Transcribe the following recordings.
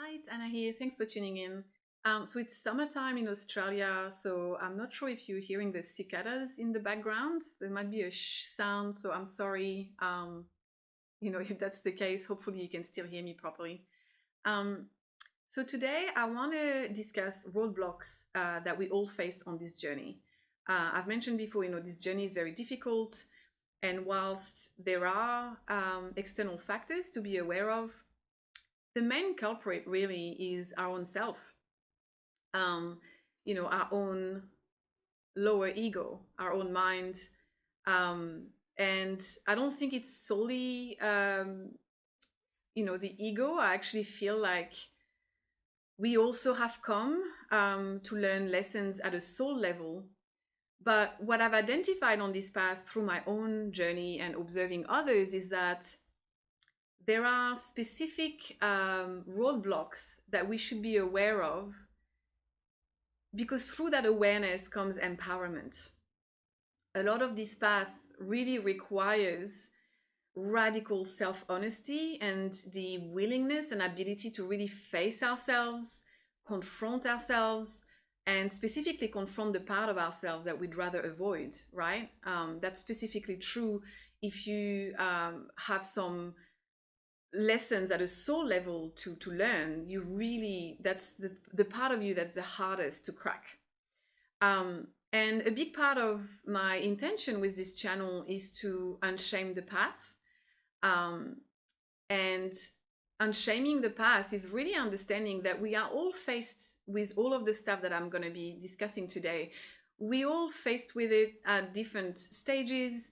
Hi, it's Anna here. Thanks for tuning in. So it's summertime in Australia, so I'm not sure if you're hearing the cicadas in the background. There might be a sound, so I'm sorry. If that's the case, hopefully you can still hear me properly. Um, so today I want to discuss roadblocks that we all face on this journey. I've mentioned before, this journey is very difficult, and whilst there are external factors to be aware of, the main culprit really is our own self, um, our own lower ego, our own mind. Um, and I don't think it's solely, the ego. I actually feel like we also have come to learn lessons at a soul level. But what I've identified on this path through my own journey and observing others is that there are specific roadblocks that we should be aware of, because through that awareness comes empowerment. A lot of this path really requires radical self honesty and the willingness and ability to really face ourselves, confront ourselves, and specifically confront the part of ourselves that we'd rather avoid, right? That's specifically true if you have some lessons at a soul level to learn. You really, that's the part of you that's the hardest to crack. And a big part of my intention with this channel is to unshame the path. Um, and unshaming the past is really understanding that we are all faced with all of the stuff that I'm going to be discussing today. We all faced with it at different stages,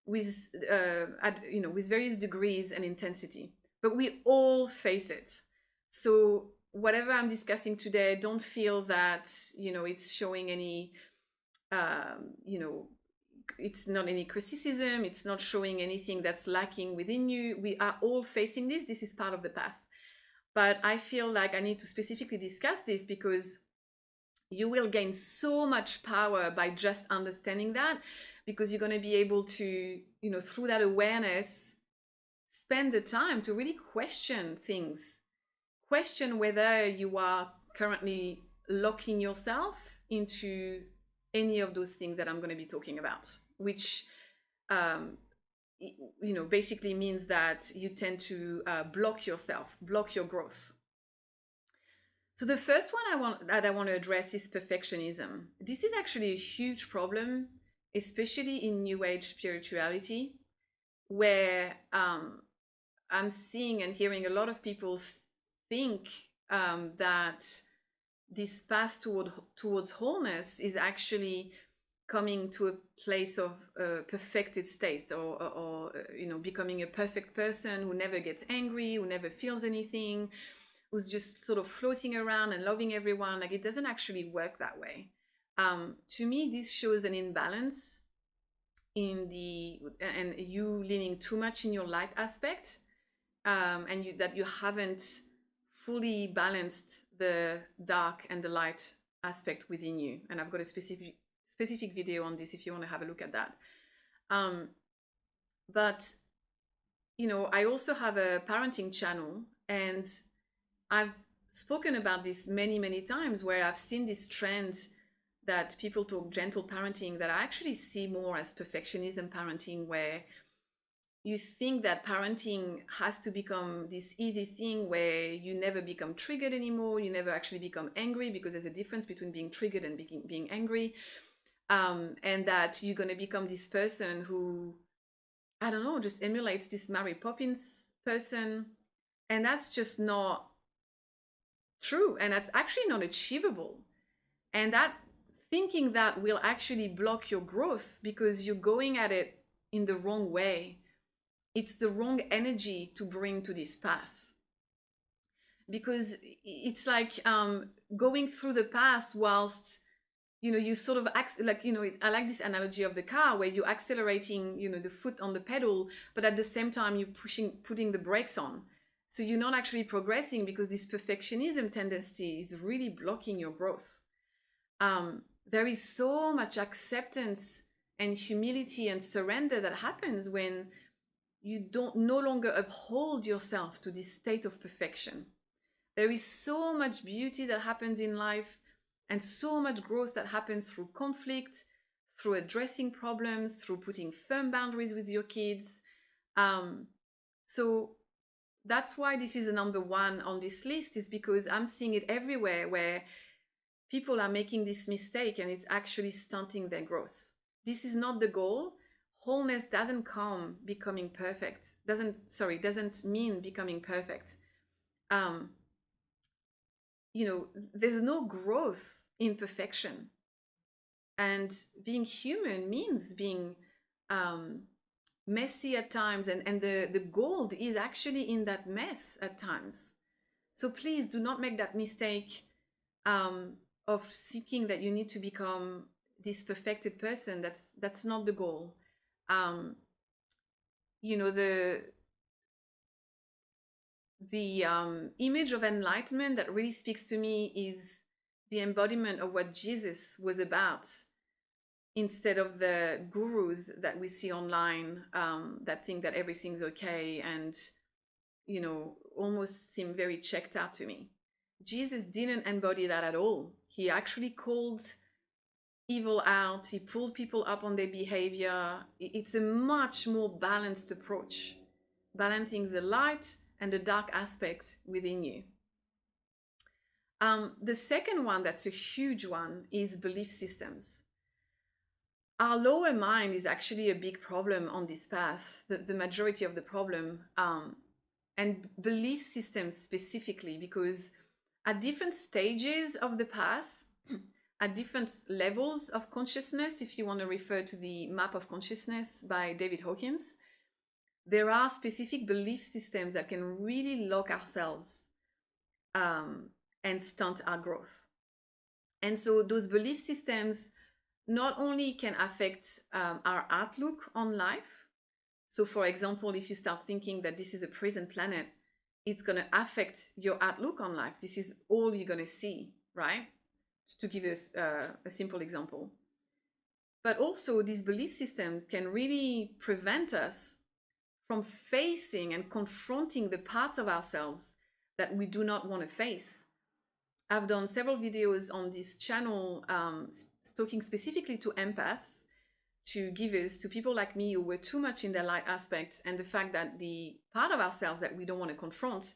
with with various degrees and intensity, but we all face it. So whatever I'm discussing today, don't feel that it's showing any you know it's not any criticism, it's not showing anything that's lacking within you. We are all facing this. This is part of the path. But I feel like I need to specifically discuss this because you will gain so much power by just understanding that, because you're going to be able to, through that awareness, spend the time to really question things. Question whether you are currently locking yourself into any of those things that I'm going to be talking about, which um, basically means that you tend to block yourself, block your growth. So the first one I want to address is perfectionism. This is actually a huge problem, especially in New Age spirituality, where I'm seeing and hearing a lot of people think that this path towards wholeness is actually coming to a place of perfected state, or becoming a perfect person who never gets angry, who never feels anything, who's just sort of floating around and loving everyone. Like, it doesn't actually work that way. To me, this shows an imbalance and you leaning too much in your light aspect, and that you haven't fully balanced the dark and the light aspect within you. And I've got a specific video on this if you want to have a look at that. But I also have a parenting channel, and I've spoken about this many times, where I've seen this trend that people talk gentle parenting, that I actually see more as perfectionism parenting, where you think that parenting has to become this easy thing where you never become triggered anymore, you never actually become angry, because there's a difference between being triggered and being angry. And that you're going to become this person who, I don't know, just emulates this Mary Poppins person. And that's just not true. And that's actually not achievable. And that thinking that will actually block your growth, because you're going at it in the wrong way. It's the wrong energy to bring to this path. Because it's like going through the path whilst you sort of I like this analogy of the car, where you're accelerating the foot on the pedal, but at the same time you're putting the brakes on. So you're not actually progressing, because this perfectionism tendency is really blocking your growth. There is so much acceptance and humility and surrender that happens when you don't no longer uphold yourself to this state of perfection. There is so much beauty that happens in life and so much growth that happens through conflict, through addressing problems, through putting firm boundaries with your kids. So that's why this is the number one on this list, is because I'm seeing it everywhere where people are making this mistake and it's actually stunting their growth. This is not the goal. Wholeness doesn't come becoming perfect. Doesn't mean becoming perfect. There's no growth in perfection. And being human means being messy at times, and the gold is actually in that mess at times. So please do not make that mistake of thinking that you need to become this perfected person. That's not the goal. The image of enlightenment that really speaks to me is the embodiment of what Jesus was about, instead of the gurus that we see online that think that everything's okay and almost seem very checked out to me. Jesus didn't embody that at all. He actually called evil out. He pulled people up on their behavior. It's a much more balanced approach, balancing the light and the dark aspect within you. The second one that's a huge one is belief systems. Our lower mind is actually a big problem on this path, the majority of the problem, and belief systems specifically, because at different stages of the path, at different levels of consciousness, if you want to refer to the Map of Consciousness by David Hawkins, there are specific belief systems that can really lock ourselves and stunt our growth. And so those belief systems not only can affect our outlook on life. So for example, if you start thinking that this is a prison planet, it's going to affect your outlook on life. This is all you're going to see, right? To give us a simple example. But also these belief systems can really prevent us from facing and confronting the parts of ourselves that we do not want to face. I've done several videos on this channel talking specifically to empaths, to givers, to people like me who were too much in their light aspects, and the fact that the part of ourselves that we don't want to confront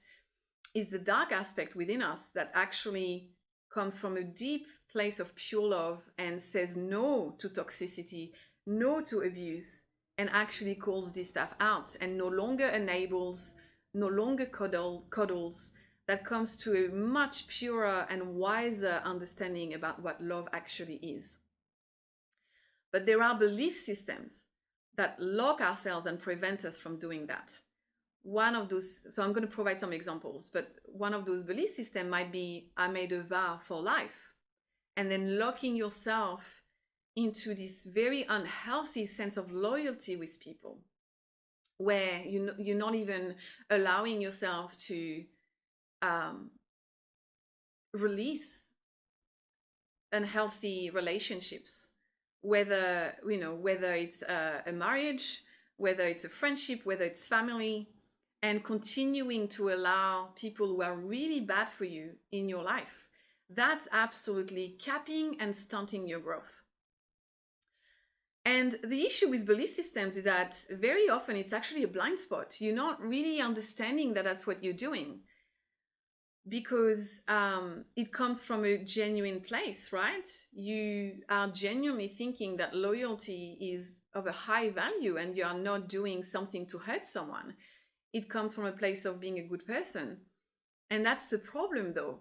is the dark aspect within us that actually comes from a deep place of pure love and says no to toxicity, no to abuse, and actually calls this stuff out and no longer enables, no longer coddles, that comes to a much purer and wiser understanding about what love actually is. But there are belief systems that lock ourselves and prevent us from doing that. One of those, so I'm going to provide some examples, but one of those belief systems might be, I made a vow for life, and then locking yourself into this very unhealthy sense of loyalty with people, where you're not even allowing yourself to release unhealthy relationships, whether it's a marriage, whether it's a friendship, whether it's family, and continuing to allow people who are really bad for you in your life. That's absolutely capping and stunting your growth. And the issue with belief systems is that very often it's actually a blind spot. You're not really understanding that that's what you're doing, because it comes from a genuine place, right? You are genuinely thinking that loyalty is of a high value and you are not doing something to hurt someone. It comes from a place of being a good person. And that's the problem, though.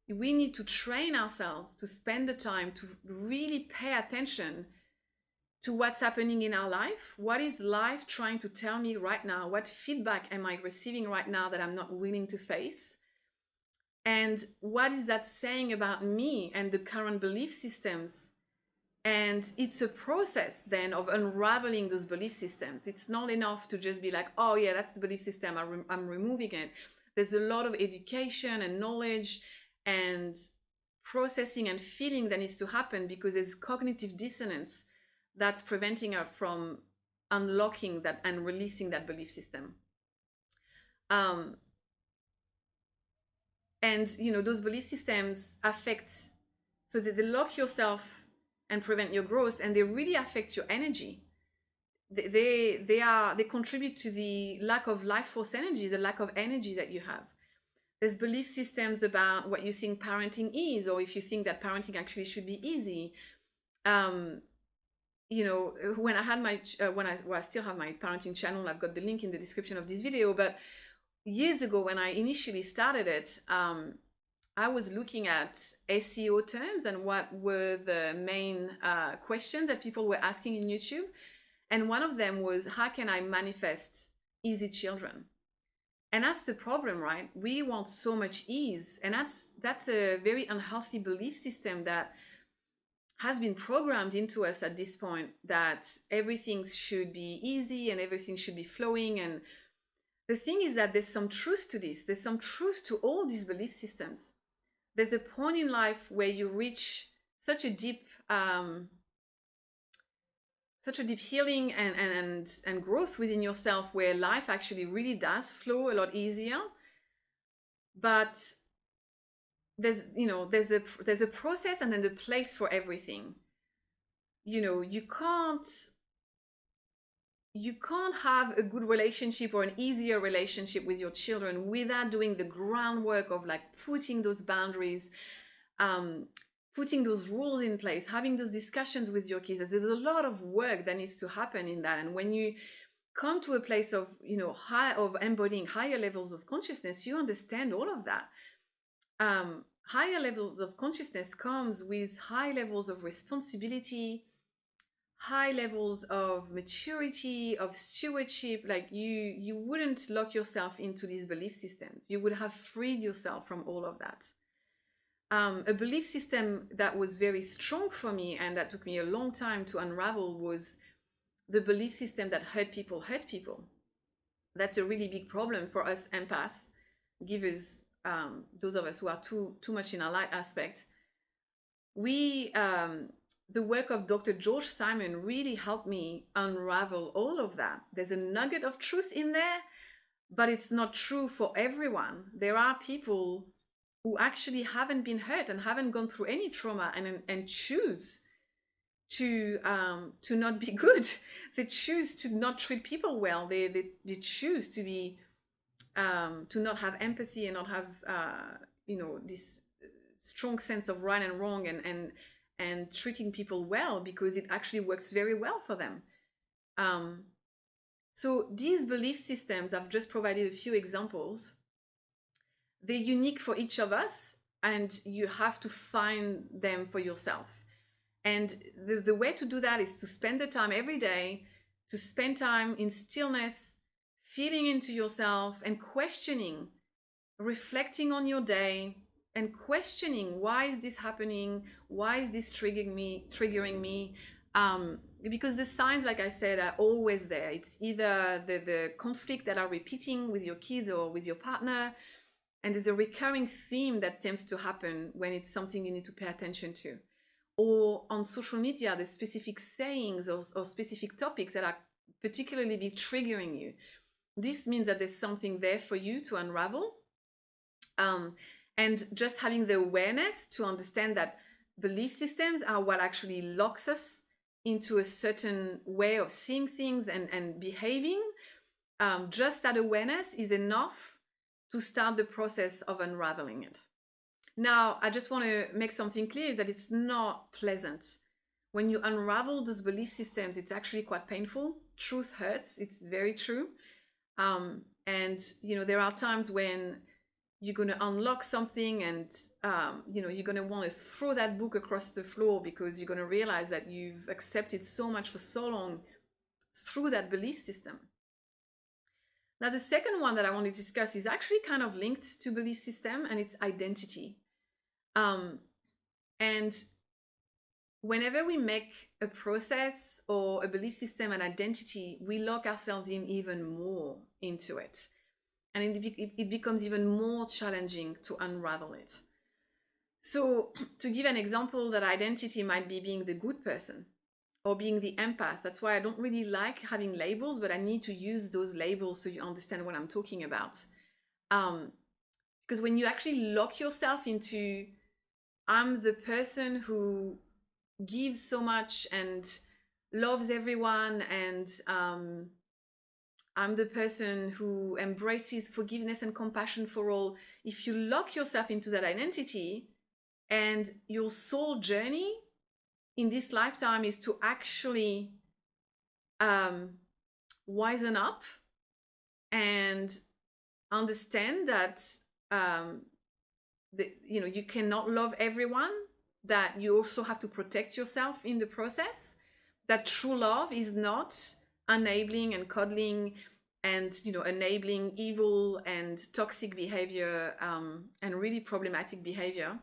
We need to train ourselves to spend the time to really pay attention to what's happening in our life. What is life trying to tell me right now? What feedback am I receiving right now that I'm not willing to face? And what is that saying about me and the current belief systems? And it's a process then of unraveling those belief systems. It's not enough to just be like, oh yeah, that's the belief system, I'm removing it. There's a lot of education and knowledge and processing and feeling that needs to happen, because there's cognitive dissonance that's preventing us from unlocking that and releasing that belief system. And those belief systems affect, so that they lock yourself and prevent your growth, and they really affect your energy. They contribute to the lack of life force energy, the lack of energy that you have. There's belief systems about what you think parenting is, or if you think that parenting actually should be easy. When I had I still have my parenting channel, I've got the link in the description of this video. But years ago, when I initially started it, I was looking at SEO terms and what were the main questions that people were asking in YouTube. And one of them was, how can I manifest easy children? And that's the problem, right? We want so much ease. And that's a very unhealthy belief system that has been programmed into us at this point, that everything should be easy and everything should be flowing. And the thing is that there's some truth to this. There's some truth to all these belief systems. There's a point in life where you reach such a deep healing and growth within yourself, where life actually really does flow a lot easier. But there's a process and then the place for everything. You can't have a good relationship or an easier relationship with your children without doing the groundwork of like putting those boundaries, putting those rules in place, having those discussions with your kids. There's a lot of work that needs to happen in that. And when you come to a place of of embodying higher levels of consciousness, you understand all of that. Higher levels of consciousness comes with high levels of responsibility, high levels of maturity, of stewardship. Like you wouldn't lock yourself into these belief systems. You would have freed yourself from all of that. A belief system that was very strong for me and that took me a long time to unravel was the belief system that hurt people. That's a really big problem for us empath givers, those of us who are too much in our light aspect. The work of Dr. George Simon really helped me unravel all of that. There's a nugget of truth in there, but it's not true for everyone. There are people who actually haven't been hurt and haven't gone through any trauma and choose to not be good. They choose to not treat people well. They choose to be to not have empathy and not have this strong sense of right and wrong and treating people well, because it actually works very well for them. So these belief systems, I've just provided a few examples. They're unique for each of us, and you have to find them for yourself. And the way to do that is to spend the time every day, to spend time in stillness, feeling into yourself and questioning, reflecting on your day and questioning, why is this happening? Why is this triggering me? Because the signs, like I said, are always there. It's either the conflict that are repeating with your kids or with your partner, and there's a recurring theme that tends to happen when it's something you need to pay attention to. Or on social media, there's specific sayings or specific topics that are particularly be triggering you. This means that there's something there for you to unravel. And just having the awareness to understand that belief systems are what actually locks us into a certain way of seeing things and behaving. Just that awareness is enough to start the process of unraveling it. Now, I just want to make something clear, that it's not pleasant. When you unravel those belief systems, it's actually quite painful. Truth hurts. It's very true. And there are times when you're going to unlock something and you're going to want to throw that book across the floor, because you're going to realize that you've accepted so much for so long through that belief system. Now, the second one that I want to discuss is actually kind of linked to belief system, and it's identity. And whenever we make a process or a belief system an identity, we lock ourselves in even more into it. And it becomes even more challenging to unravel it. So to give an example, that identity might be being the good person or being the empath. That's why I don't really like having labels, but I need to use those labels so you understand what I'm talking about. Because Because when you actually lock yourself into, I'm the person who gives so much and loves everyone, and I'm the person who embraces forgiveness and compassion for all. If you lock yourself into that identity, and your soul journey in this lifetime is to actually wisen up and understand that you cannot love everyone, that you also have to protect yourself in the process, that true love is not enabling and coddling and enabling evil and toxic behavior and really problematic behavior.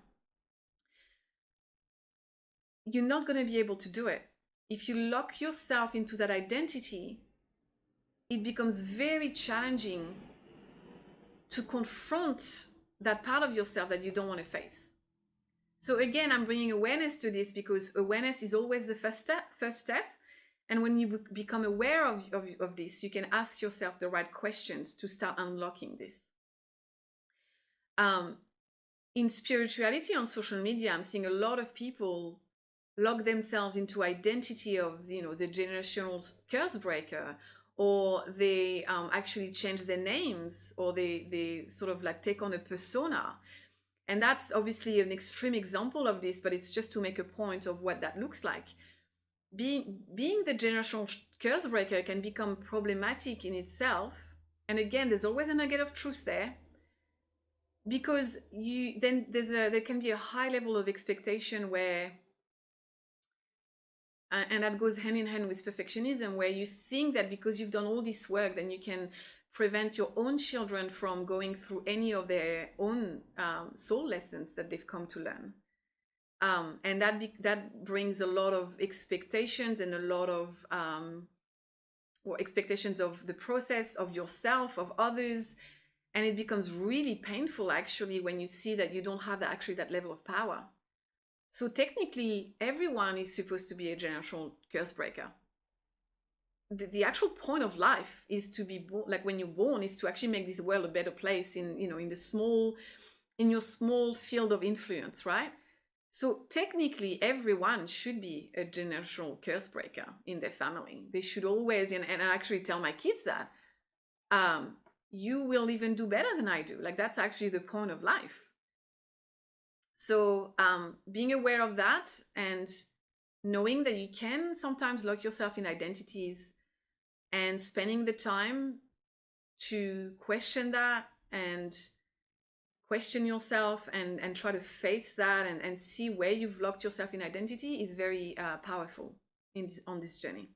You're not going to be able to do it. If you lock yourself into that identity, it becomes very challenging to confront that part of yourself that you don't want to face. So again, I'm bringing awareness to this because awareness is always the first step. And when you become aware of this, you can ask yourself the right questions to start unlocking this. In spirituality on social media, I'm seeing a lot of people lock themselves into identity of the generational curse breaker, or they actually change their names, or they sort of like take on a persona. And that's obviously an extreme example of this, but it's just to make a point of what that looks like. Being the generational curse breaker can become problematic in itself. And again, there's always a nugget of truth there, because there can be a high level of expectation where, and that goes hand in hand with perfectionism, where you think that because you've done all this work, then you can prevent your own children from going through any of their own soul lessons that they've come to learn. And that brings a lot of expectations and a lot of expectations of the process, of yourself, of others. And it becomes really painful, actually, when you see that you don't have that level of power. So technically, everyone is supposed to be a generational curse breaker. The actual point of life is to be born, like when you're born, is to actually make this world a better place in your small field of influence, right? So technically, everyone should be a generational curse breaker in their family. They should always, and I actually tell my kids that, you will even do better than I do. Like, that's actually the point of life. So being aware of that and knowing that you can sometimes lock yourself in identities, and spending the time to question that and question yourself and try to face that and see where you've locked yourself in identity is very powerful on this journey.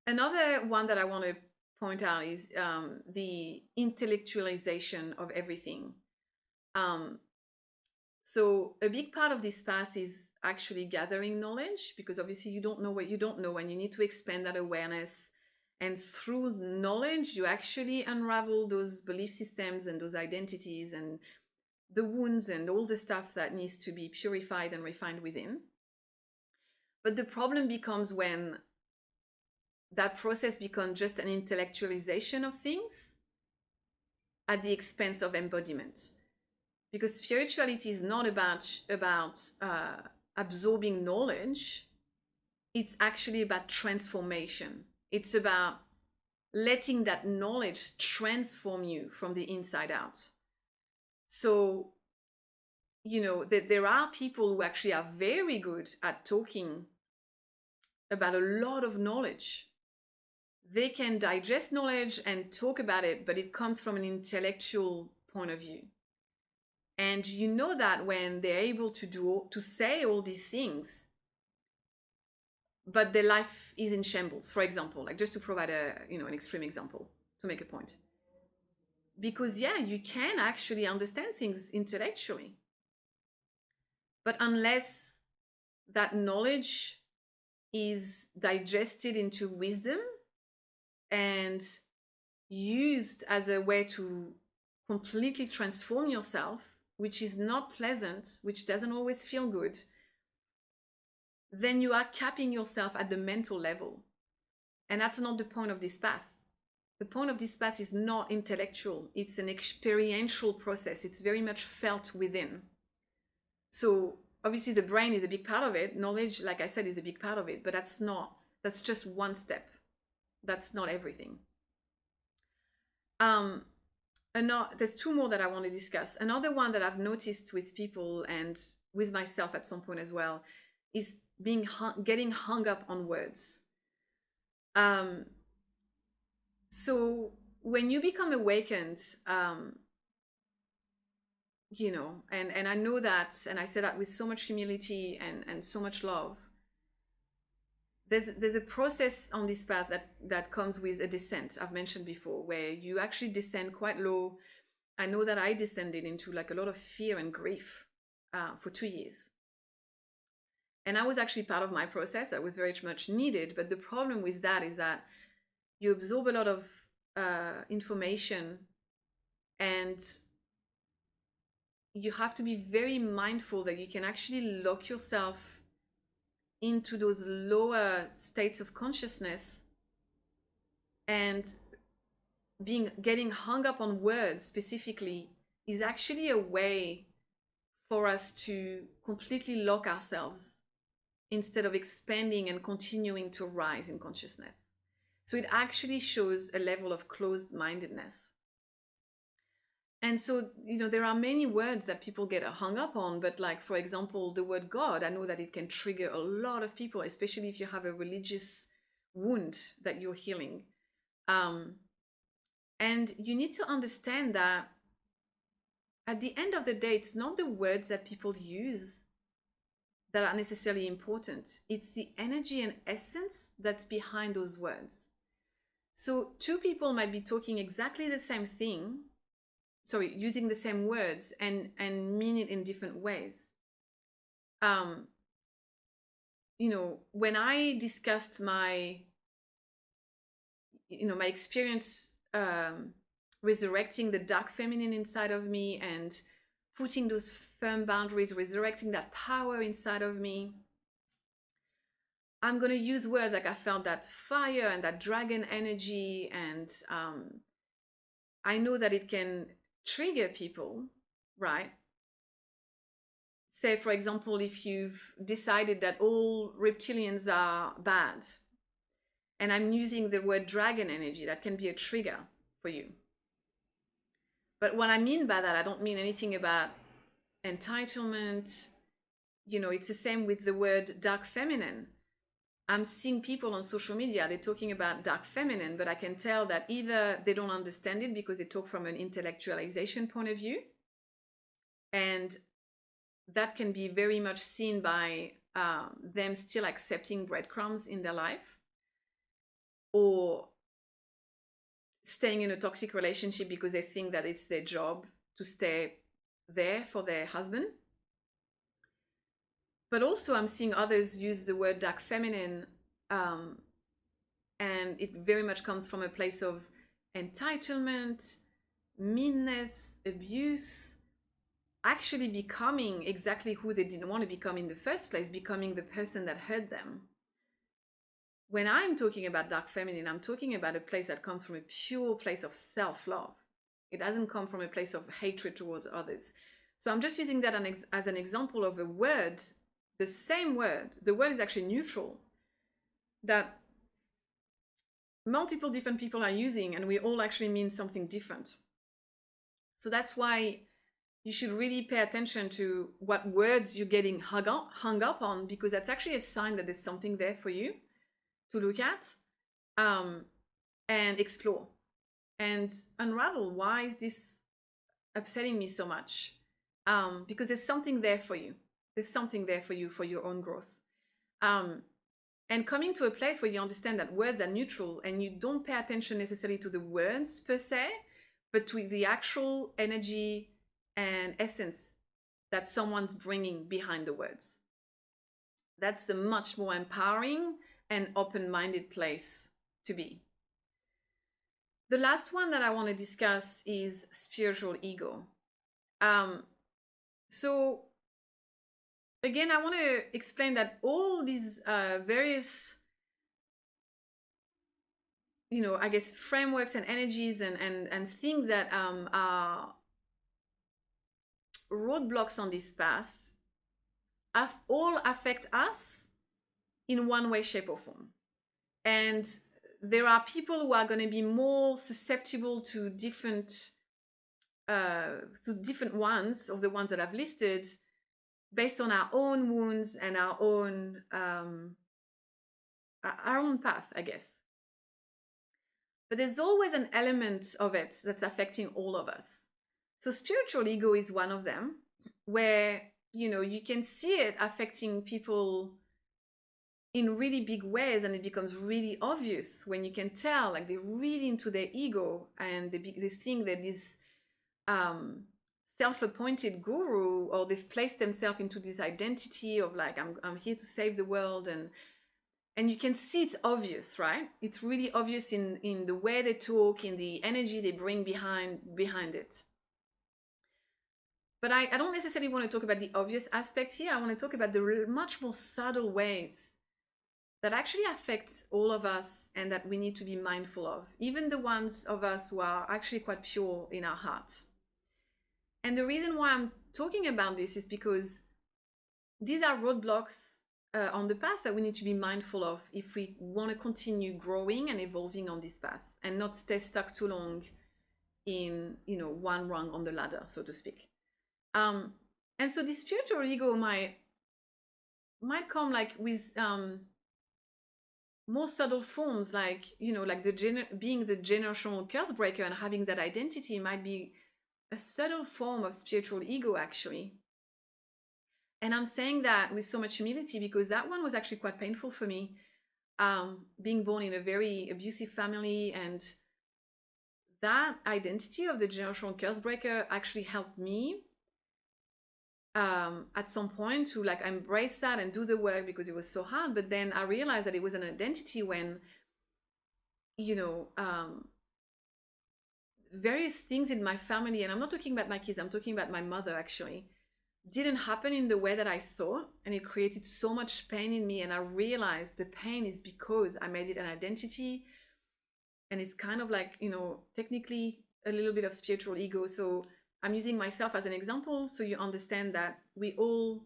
Another one that I want to point out is the intellectualization of everything. So a big part of this path is actually gathering knowledge, because obviously you don't know what you don't know, and you need to expand that awareness. And through knowledge, you actually unravel those belief systems and those identities and the wounds and all the stuff that needs to be purified and refined within. But the problem becomes when that process becomes just an intellectualization of things at the expense of embodiment. Because spirituality is not about absorbing knowledge. It's actually about transformation. It's about letting that knowledge transform you from the inside out. So, there are people who actually are very good at talking about a lot of knowledge. They can digest knowledge and talk about it, but it comes from an intellectual point of view. And you know that when they're able to say all these things, but their life is in shambles, for example, like just to provide an extreme example to make a point. Because you can actually understand things intellectually, but unless that knowledge is digested into wisdom and used as a way to completely transform yourself, which is not pleasant, which doesn't always feel good, then you are capping yourself at the mental level. And that's not the point of this path. the point of this path is not intellectual. It's an experiential process. It's very much felt within. So obviously the brain is a big part of it. Knowledge, like I said, is a big part of it, but that's just one step. That's not everything. There's two more that I want to discuss. Another one that I've noticed with people and with myself at some point as well is getting hung up on words. So when you become awakened, and I know that, and I say that with so much humility and so much love. There's a process on this path that comes with a descent, I've mentioned before, where you actually descend quite low. I know that I descended into like a lot of fear and grief for 2 years. And I was actually part of my process. That was very much needed. But the problem with that is that you absorb a lot of information, and you have to be very mindful that you can actually lock yourself into those lower states of consciousness, and getting hung up on words specifically is actually a way for us to completely lock ourselves instead of expanding and continuing to rise in consciousness. So it actually shows a level of closed-mindedness. And so, there are many words that people get hung up on, but like, for example, the word God, I know that it can trigger a lot of people, especially if you have a religious wound that you're healing. And you need to understand that at the end of the day, it's not the words that people use that are necessarily important. It's the energy and essence that's behind those words. So two people might be talking exactly the same thing, using the same words and mean it in different ways. When I discussed my experience resurrecting the dark feminine inside of me and putting those firm boundaries, resurrecting that power inside of me, I'm going to use words like I felt that fire and that dragon energy, and I know that it can trigger people, right? Say, for example, if you've decided that all reptilians are bad, and I'm using the word dragon energy, that can be a trigger for you. But what I mean by that, I don't mean anything about entitlement. It's the same with the word dark feminine. I'm seeing people on social media, they're talking about dark feminine, but I can tell that either they don't understand it because they talk from an intellectualization point of view, and that can be very much seen by them still accepting breadcrumbs in their life, or staying in a toxic relationship because they think that it's their job to stay there for their husband. But also I'm seeing others use the word dark feminine, and it very much comes from a place of entitlement, meanness, abuse, actually becoming exactly who they didn't want to become in the first place, becoming the person that hurt them. When I'm talking about dark feminine, I'm talking about a place that comes from a pure place of self-love. It doesn't come from a place of hatred towards others. So I'm just using that as an example of a word, the same word. The word is actually neutral, that multiple different people are using, and we all actually mean something different. So that's why you should really pay attention to what words you're getting hung up on, because that's actually a sign that there's something there for you to look at and explore and unravel. Why is this upsetting me so much? Because there's something there for you. There's something there for you for your own growth. And coming to a place where you understand that words are neutral and you don't pay attention necessarily to the words per se, but to the actual energy and essence that someone's bringing behind the words. That's a much more empowering and open-minded place to be. The last one that I want to discuss is spiritual ego. So again, I want to explain that all these various I guess frameworks and energies and things that are roadblocks on this path all affect us in one way, shape, or form. And there are people who are going to be more susceptible to different ones of the ones that I've listed based on our own wounds and our own path, I guess. But there's always an element of it that's affecting all of us. So spiritual ego is one of them, where you can see it affecting people in really big ways, and it becomes really obvious when you can tell, like, they're really into their ego, and they think that this self-appointed guru, or they've placed themselves into this identity of like, I'm here to save the world, and you can see it's obvious, right? It's really obvious in the way they talk, in the energy they bring behind it. But I don't necessarily want to talk about the obvious aspect here. I want to talk about the much more subtle ways that actually affect all of us and that we need to be mindful of, even the ones of us who are actually quite pure in our heart. And the reason why I'm talking about this is because these are roadblocks on the path that we need to be mindful of if we want to continue growing and evolving on this path and not stay stuck too long in one rung on the ladder, so to speak. And so this spiritual ego might come like with more subtle forms, like like being the generational curse breaker and having that identity might be a subtle form of spiritual ego, actually. And I'm saying that with so much humility because that one was actually quite painful for me, being born in a very abusive family, and that identity of the generational curse breaker actually helped me at some point to like embrace that and do the work because it was so hard. But then I realized that it was an identity when various things in my family, and I'm not talking about my kids, I'm talking about my mother, actually didn't happen in the way that I thought, and it created so much pain in me. And I realized the pain is because I made it an identity, and it's kind of like technically a little bit of spiritual ego. So I'm using myself as an example so you understand that we all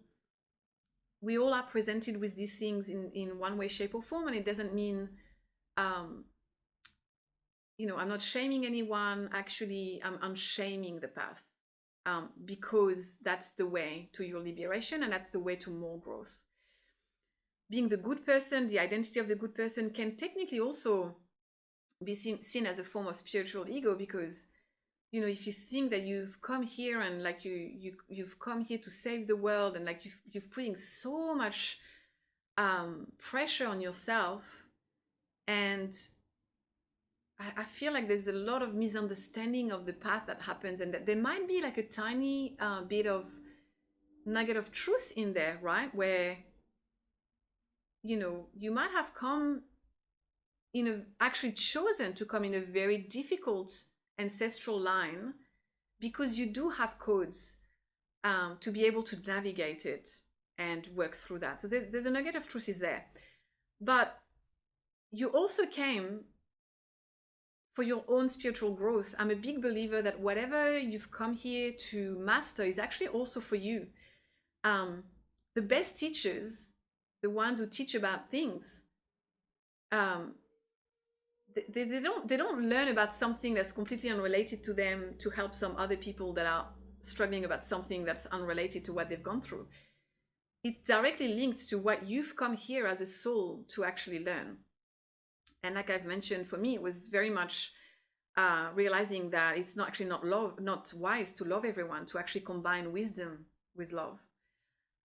are presented with these things in one way, shape, or form. And it doesn't mean I'm not shaming anyone. Actually, I'm unshaming the path, because that's the way to your liberation, and that's the way to more growth. Being the good person, the identity of the good person, can technically also be seen as a form of spiritual ego, because if you think that you've come here and like you've come here to save the world, and like you've putting so much pressure on yourself, and I feel like there's a lot of misunderstanding of the path that happens, and that there might be like a tiny bit of nugget of truth in there, right? Where you might have come actually chosen to come in a very difficult ancestral line, because you do have codes to be able to navigate it and work through that. So there's a nugget of truth is there, but you also came for your own spiritual growth. I'm a big believer that whatever you've come here to master is actually also for you. The best teachers, the ones who teach about things, they don't learn about something that's completely unrelated to them to help some other people that are struggling about something that's unrelated to what they've gone through. It's directly linked to what you've come here as a soul to actually learn. And like I've mentioned, for me, it was very much realizing that it's not wise to love everyone, to actually combine wisdom with love.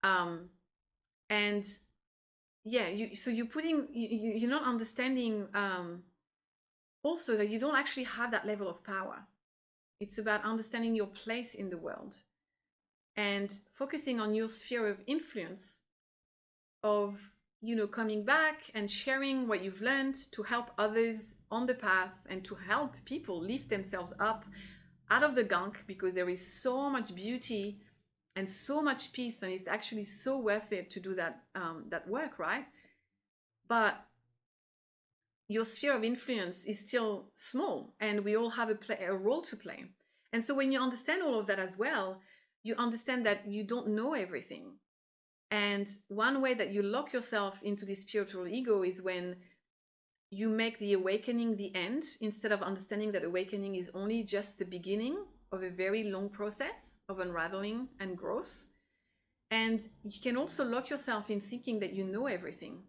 And yeah, you're not understanding also that you don't actually have that level of power. It's about understanding your place in the world and focusing on your sphere of influence, of coming back and sharing what you've learned to help others on the path, and to help people lift themselves up out of the gunk, because there is so much beauty and so much peace, and it's actually so worth it to do that work, right? But your sphere of influence is still small, and we all have a role to play. And so when you understand all of that as well, you understand that you don't know everything. And one way that you lock yourself into the spiritual ego is when you make the awakening the end, instead of understanding that awakening is only just the beginning of a very long process of unraveling and growth. And you can also lock yourself in thinking that you know everything.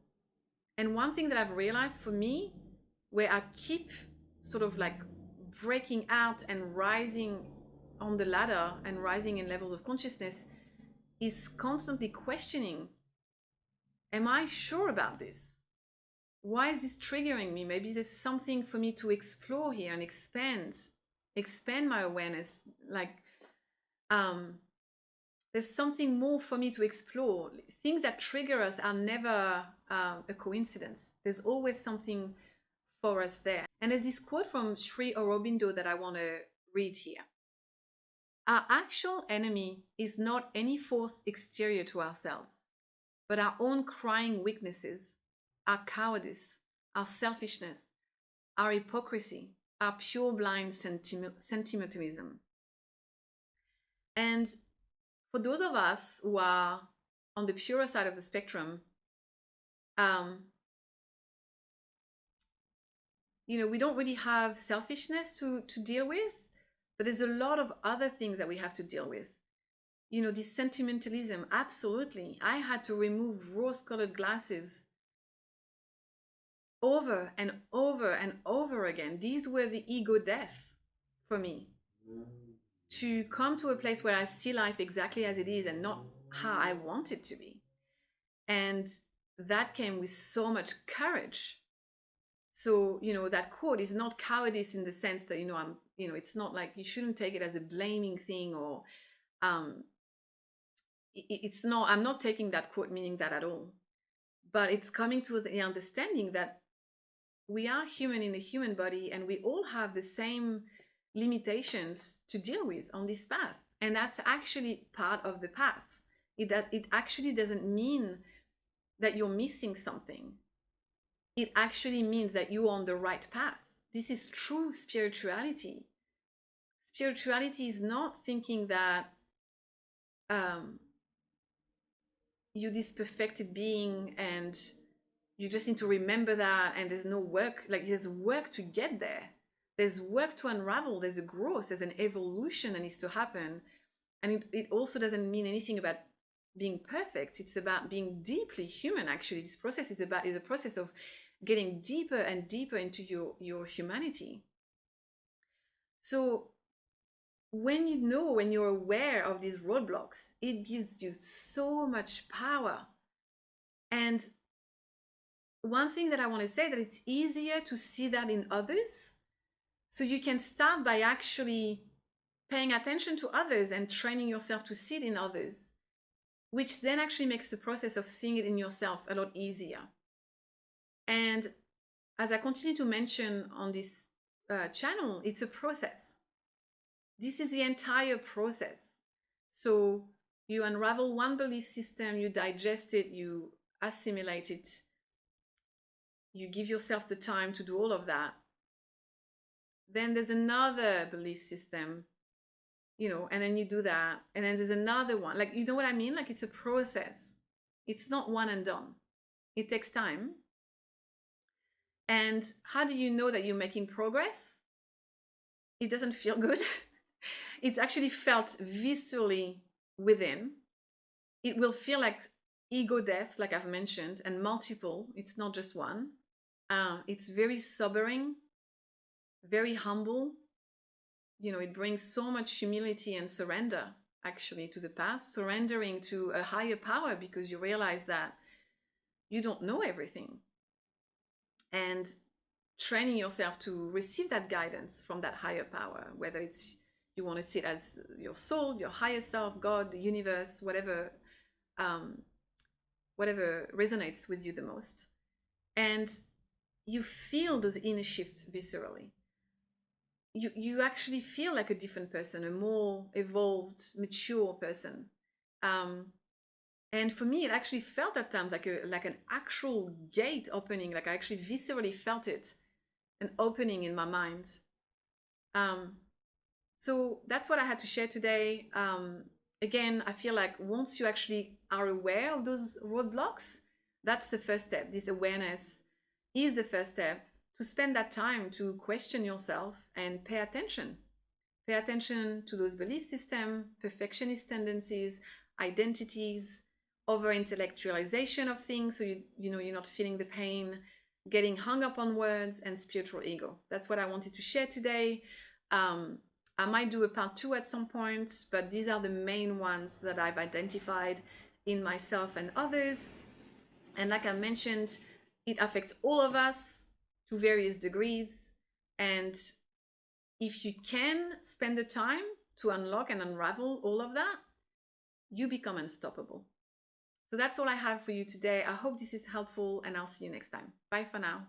And one thing that I've realized for me, where I keep sort of like breaking out and rising on the ladder and rising in levels of consciousness, is constantly questioning, am I sure about this? Why is this triggering me? Maybe there's something for me to explore here and expand my awareness. Like, there's something more for me to explore. Things that trigger us are never a coincidence. There's always something for us there. And there's this quote from Sri Aurobindo that I want to read here. Our actual enemy is not any force exterior to ourselves, but our own crying weaknesses, our cowardice, our selfishness, our hypocrisy, our pure blind sentimentalism. And for those of us who are on the purer side of the spectrum, we don't really have selfishness to deal with, but there's a lot of other things that we have to deal with. This sentimentalism, absolutely. I had to remove rose-colored glasses over and over and over again. These were the ego death for me. To come to a place where I see life exactly as it is and not how I want it to be. And that came with so much courage. So, that quote is not cowardice in the sense that, it's not like you shouldn't take it as a blaming thing, or it's not, I'm not taking that quote meaning that at all. But it's coming to the understanding that we are human in a human body, and we all have the same limitations to deal with on this path. And that's actually part of the path. It actually doesn't mean that you're missing something. It actually means that you're on the right path. This is true spirituality. Spirituality is not thinking that you're this perfected being and you just need to remember that, and there's no work. Like, there's work to get there. There's work to unravel. There's a growth. There's an evolution that needs to happen. And it also doesn't mean anything about being perfect. It's about being deeply human, actually. This process is a process of getting deeper and deeper into your humanity. So when you're aware of these roadblocks, it gives you so much power. And one thing that I want to say, that it's easier to see that in others. So you can start by actually paying attention to others and training yourself to see it in others, which then actually makes the process of seeing it in yourself a lot easier. And as I continue to mention on this channel, it's a process. This is the entire process. So you unravel one belief system, you digest it, you assimilate it, you give yourself the time to do all of that. Then there's another belief system, and then you do that. And then there's another one. Like, you know what I mean? Like, it's a process. It's not one and done. It takes time. And how do you know that you're making progress? It doesn't feel good. It's actually felt viscerally within. It will feel like ego death, like I've mentioned, and multiple. It's not just one. It's very sobering, very humble. It brings so much humility and surrender, actually, to the past, surrendering to a higher power, because you realize that you don't know everything. And training yourself to receive that guidance from that higher power, whether it's you want to see it as your soul, your higher self, God, the universe, whatever resonates with you the most. And you feel those inner shifts viscerally. You actually feel like a different person, a more evolved, mature person. And for me, it actually felt at times like an actual gate opening, like I actually viscerally felt it, an opening in my mind. Um, so that's what I had to share today. Again, I feel like once you actually are aware of those roadblocks, that's the first step. This awareness is the first step to spend that time to question yourself and pay attention. Pay attention to those belief systems, perfectionist tendencies, identities, over intellectualization of things. So you know you're not feeling the pain, getting hung up on words, and spiritual ego. That's what I wanted to share today. Um, I might do a part 2 at some point, but these are the main ones that I've identified in myself and others. And like I mentioned, it affects all of us to various degrees. And if you can spend the time to unlock and unravel all of that, you become unstoppable. So that's all I have for you today. I hope this is helpful, and I'll see you next time. Bye for now.